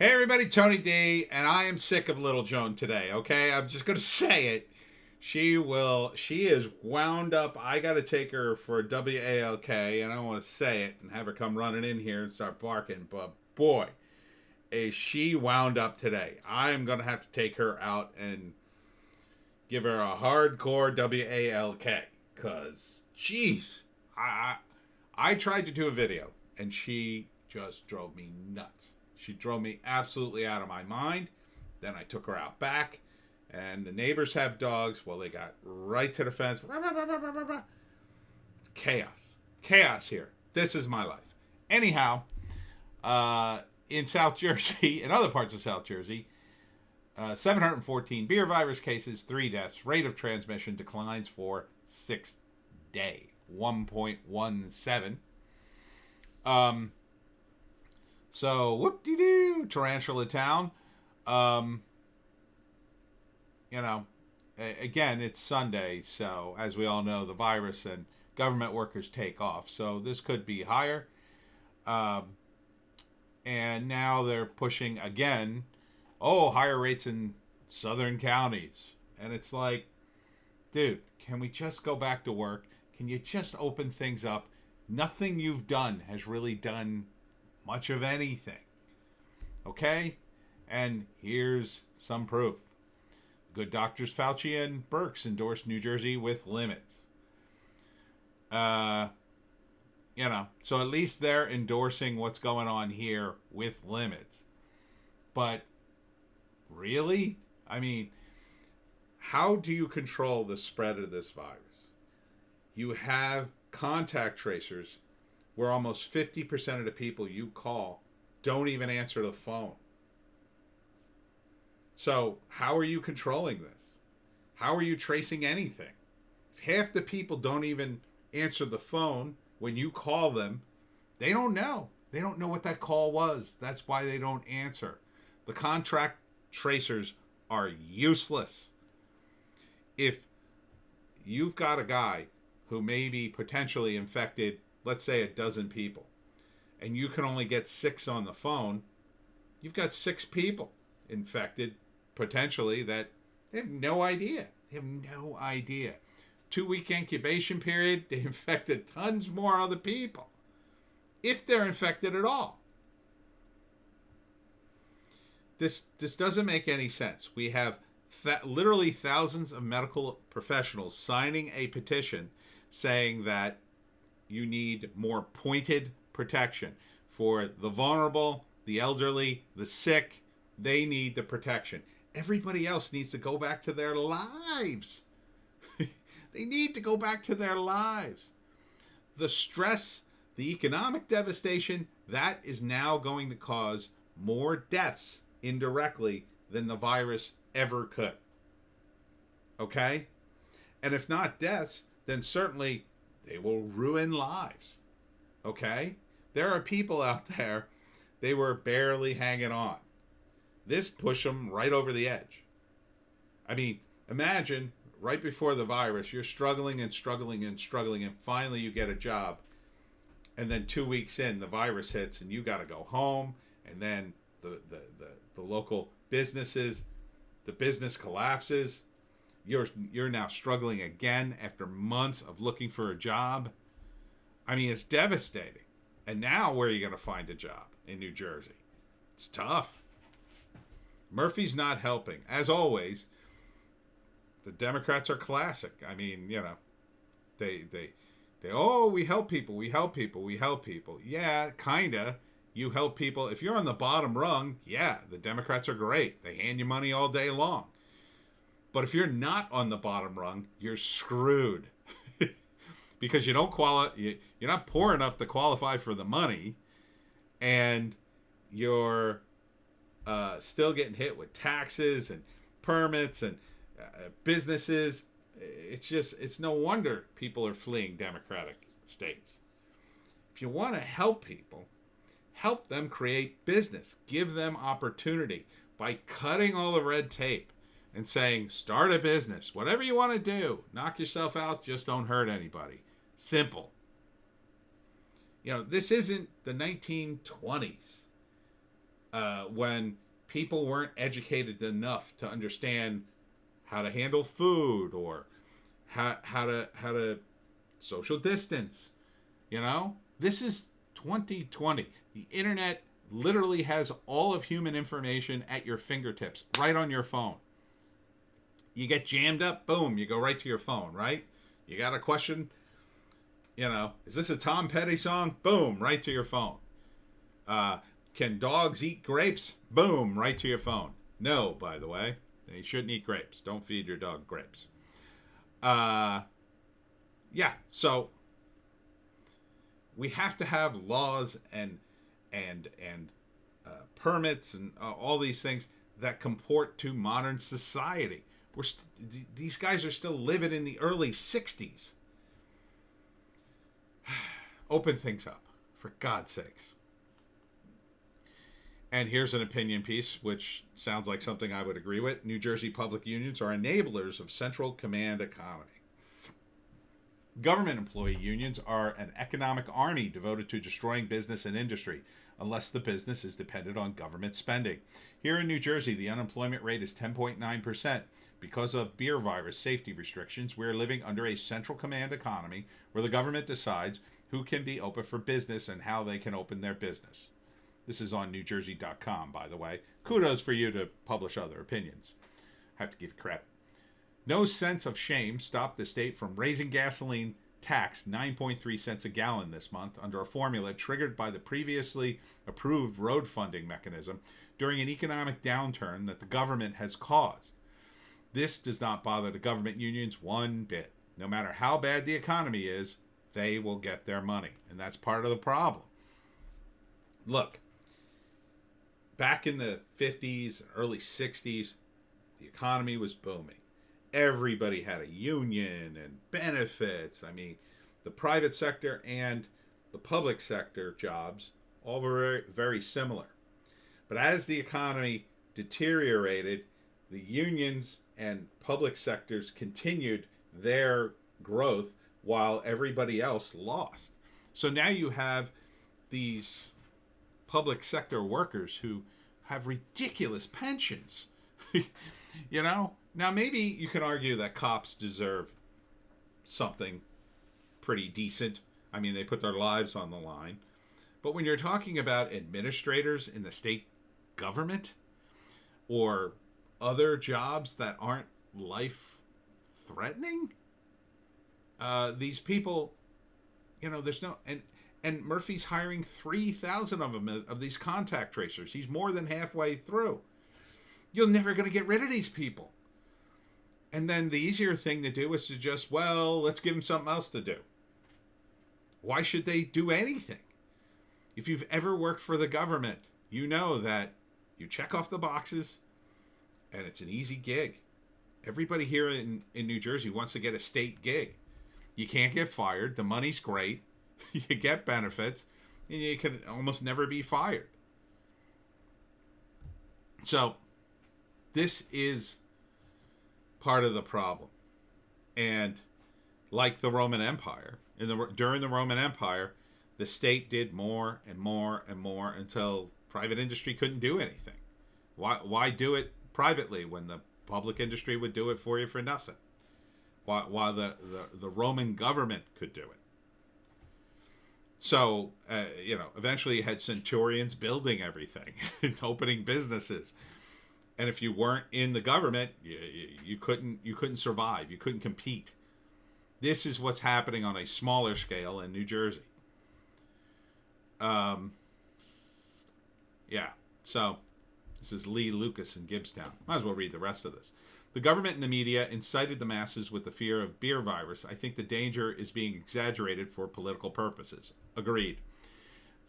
Hey everybody, Tony D, and I am sick of little Joan today, okay? I'm just gonna say it. She is wound up. I gotta take her for WALK, and I don't wanna say it and have her come running in here and start barking, but boy, is she wound up today. I'm gonna have to take her out and give her a hardcore WALK. Cause jeez, I I tried to do a video and she just drove me nuts. She drove me absolutely out of my mind. Then I took her out back, and the neighbors have dogs. Well, they got right to the fence. Chaos. Chaos here. This is my life. Anyhow, in South Jersey, in other parts of South Jersey, 714 beer virus cases, 3 deaths. Rate of transmission declines for 6th day, 1.17. So, whoop-de-doo, Tarantula Town. Um, again, it's Sunday, so as we all know, the virus and government workers take off. So this could be higher. Um, and now they're pushing again, higher rates in southern counties. And it's like, dude, can we just go back to work? Can you just open things up? Nothing you've done has really done much of anything. Okay? And here's some proof. Good doctors Fauci and Birx endorsed New Jersey with limits. So at least they're endorsing what's going on here with limits. But really? I mean, how do you control the spread of this virus? You have contact tracers where almost 50% of the people you call don't even answer the phone. So how are you controlling this? How are you tracing anything? If half the people don't even answer the phone when you call them, they don't know. They don't know what that call was. That's why they don't answer. The contact tracers are useless. If you've got a guy who may be potentially infected, let's say 12 people, and you can only get 6 on the phone, you've got 6 people infected potentially that they have no idea. They have no idea. 2-week incubation period, they infected tons more other people, if they're infected at all. This doesn't make any sense. We have literally thousands of medical professionals signing a petition saying that you need more pointed protection for the vulnerable, the elderly, the sick. They need the protection. Everybody else needs to go back to their lives. They need to go back to their lives. The stress, the economic devastation, that is now going to cause more deaths indirectly than the virus ever could. Okay? And if not deaths, then certainly they will ruin lives. Okay? There are people out there, they were barely hanging on. This pushed them right over the edge. I mean, imagine right before the virus, you're struggling and struggling and struggling, and finally you get a job. And then 2 weeks in, the virus hits, and you got to go home. And then the local businesses, the business collapses. You're now struggling again after months of looking for a job. I mean, it's devastating. And now where are you going to find a job in New Jersey? It's tough. Murphy's not helping. As always, the Democrats are classic. I mean, they we help people, we help people, we help people. Yeah, kinda. You help people. If you're on the bottom rung, yeah, the Democrats are great. They hand you money all day long. But if you're not on the bottom rung, you're screwed. Because you don't you're not poor enough to qualify for the money, and you're still getting hit with taxes and permits and businesses. It's no wonder people are fleeing Democratic states. If you want to help people, help them create business. Give them opportunity by cutting all the red tape and saying, start a business. Whatever you want to do, knock yourself out, just don't hurt anybody. Simple. This isn't the 1920s. when people weren't educated enough to understand how to handle food or how to social distance. This is 2020. The internet literally has all of human information at your fingertips, right on your phone. You get jammed up, boom, you go right to your phone, right? You got a question, is this a Tom Petty song? Boom, right to your phone. Can dogs eat grapes? Boom, right to your phone. No, by the way, they shouldn't eat grapes. Don't feed your dog grapes. So we have to have laws and permits and all these things that comport to modern society. These guys are still living in the early 60s. Open things up, for God's sakes. And here's an opinion piece, which sounds like something I would agree with. New Jersey public unions are enablers of central command economy. Government employee unions are an economic army devoted to destroying business and industry, unless the business is dependent on government spending. Here in New Jersey, the unemployment rate is 10.9%. Because of beer virus safety restrictions, we're living under a central command economy where the government decides who can be open for business and how they can open their business. This is on NewJersey.com, by the way. Kudos for you to publish other opinions. I have to give you credit. No sense of shame stopped the state from raising gasoline tax 9.3 cents a gallon this month under a formula triggered by the previously approved road funding mechanism during an economic downturn that the government has caused. This does not bother the government unions one bit. No matter how bad the economy is, they will get their money. And that's part of the problem. Look, back in the 50s, early 60s, the economy was booming. Everybody had a union and benefits. I mean, the private sector and the public sector jobs all were very, very similar. But as the economy deteriorated, the unions and public sectors continued their growth while everybody else lost. So now you have these public sector workers who have ridiculous pensions. Now maybe you can argue that cops deserve something pretty decent. I mean, they put their lives on the line. But when you're talking about administrators in the state government or other jobs that aren't life-threatening, these people, there's no... And Murphy's hiring 3,000 of them, of these contact tracers. He's more than halfway through. You're never going to get rid of these people. And then the easier thing to do is to just, let's give them something else to do. Why should they do anything? If you've ever worked for the government, you know that you check off the boxes and it's an easy gig. Everybody here in New Jersey wants to get a state gig. You can't get fired. The money's great. You get benefits, and you can almost never be fired. So, this is part of the problem. And like the Roman Empire, during the Roman Empire, the state did more and more and more until private industry couldn't do anything. Why do it privately when the public industry would do it for you for nothing? While the Roman government could do it. So, eventually you had centurions building everything and opening businesses. And if you weren't in the government, you couldn't survive. You couldn't compete. This is what's happening on a smaller scale in New Jersey. So this is Lee Lucas in Gibbstown. Might as well read the rest of this. The government and the media incited the masses with the fear of beer virus. I think the danger is being exaggerated for political purposes. Agreed.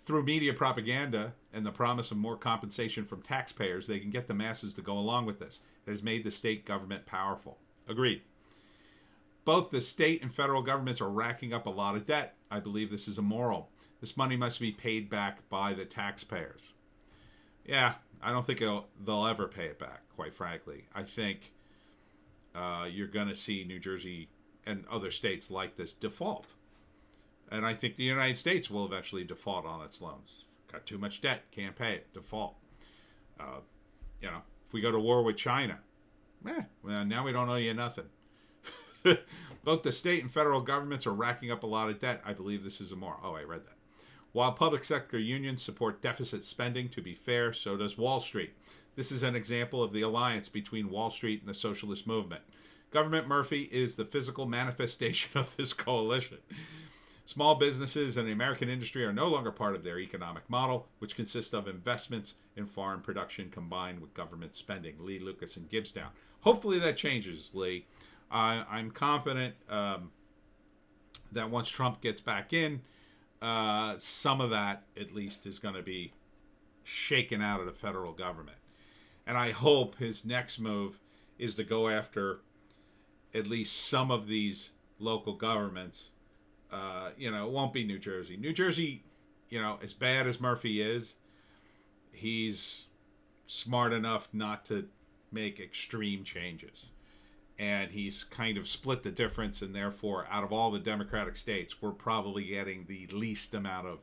Through media propaganda and the promise of more compensation from taxpayers, they can get the masses to go along with this. It has made the state government powerful. Agreed. Both the state and federal governments are racking up a lot of debt. I believe this is immoral. This money must be paid back by the taxpayers. Yeah, I don't think they'll ever pay it back, quite frankly. I think you're going to see New Jersey and other states like this default. And I think the United States will eventually default on its loans. Got too much debt, can't pay it, default. If we go to war with China, well, now we don't owe you nothing. Both the state and federal governments are racking up a lot of debt. I believe this is immoral. Oh, I read that. While public sector unions support deficit spending, to be fair, so does Wall Street. This is an example of the alliance between Wall Street and the socialist movement. Government Murphy is the physical manifestation of this coalition. Small businesses and the American industry are no longer part of their economic model, which consists of investments in foreign production combined with government spending. Lee, Lucas, and Gibbsdown. Hopefully that changes, Lee. I'm confident that once Trump gets back in, some of that, at least, is going to be shaken out of the federal government. And I hope his next move is to go after at least some of these local governments. It won't be New Jersey. New Jersey, as bad as Murphy is, he's smart enough not to make extreme changes. And he's kind of split the difference, and therefore, out of all the Democratic states, we're probably getting the least amount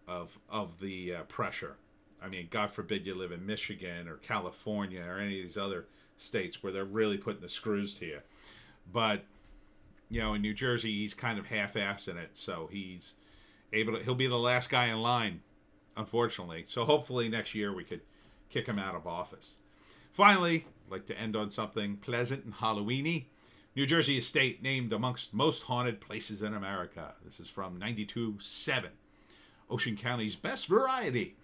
of the pressure. I mean, God forbid you live in Michigan or California or any of these other states where they're really putting the screws to you. But in New Jersey, he's kind of half-assing it, so he'll be the last guy in line, unfortunately. So hopefully next year we could kick him out of office. Finally, I'd like to end on something pleasant and Halloweeny. New Jersey estate named amongst most haunted places in America. This is from 92.7. Ocean County's best variety.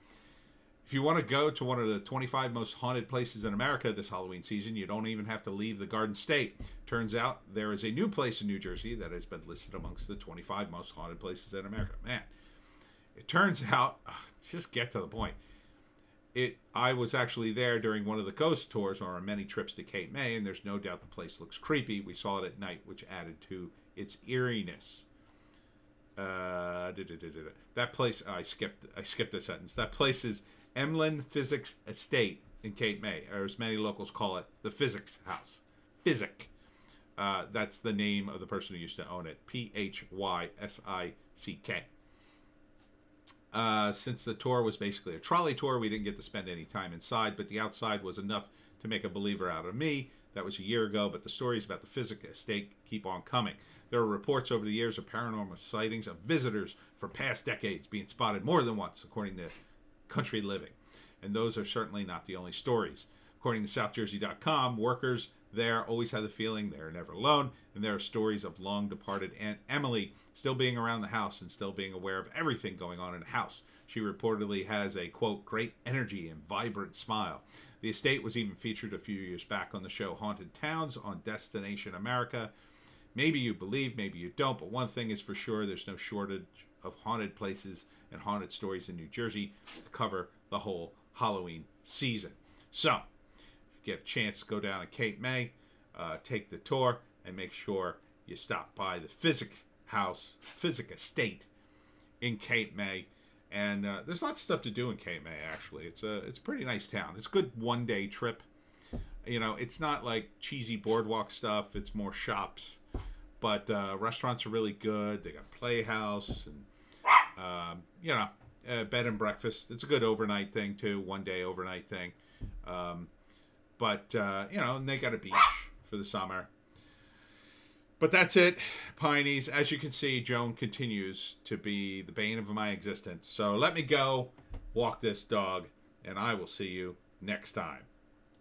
If you want to go to one of the 25 most haunted places in America this Halloween season, you don't even have to leave the Garden State. Turns out there is a new place in New Jersey that has been listed amongst the 25 most haunted places in America. Man, it turns out, just get to the point. I was actually there during one of the ghost tours on our many trips to Cape May, and there's no doubt the place looks creepy. We saw it at night, which added to its eeriness. That place, I skipped the sentence. That place is Emlyn Physics Estate in Cape May, or as many locals call it, the Physics House. Physic. That's the name of the person who used to own it. Physick. Since the tour was basically a trolley tour, we didn't get to spend any time inside, but the outside was enough to make a believer out of me. That was a year ago, but the stories about the Physick Estate keep on coming. There are reports over the years of paranormal sightings of visitors for past decades being spotted more than once, according to Country Living. And those are certainly not the only stories. According to SouthJersey.com, workers there always have the feeling they're never alone, and there are stories of long-departed Aunt Emily still being around the house and still being aware of everything going on in the house. She reportedly has a, quote, great energy and vibrant smile. The estate was even featured a few years back on the show Haunted Towns on Destination America. Maybe you believe, maybe you don't, but one thing is for sure, there's no shortage of haunted places and haunted stories in New Jersey to cover the whole Halloween season. So, if you get a chance to go down to Cape May, take the tour, and make sure you stop by the Physick Estate in Cape May. And there's lots of stuff to do in Cape May, actually. It's a pretty nice town. It's a good one-day trip. It's not like cheesy boardwalk stuff. It's more shops. But restaurants are really good. They got a playhouse and, bed and breakfast. It's a good overnight thing, too. One-day overnight thing. And they got a beach for the summer. But that's it, Pineys. As you can see, Joan continues to be the bane of my existence. So let me go walk this dog, and I will see you next time.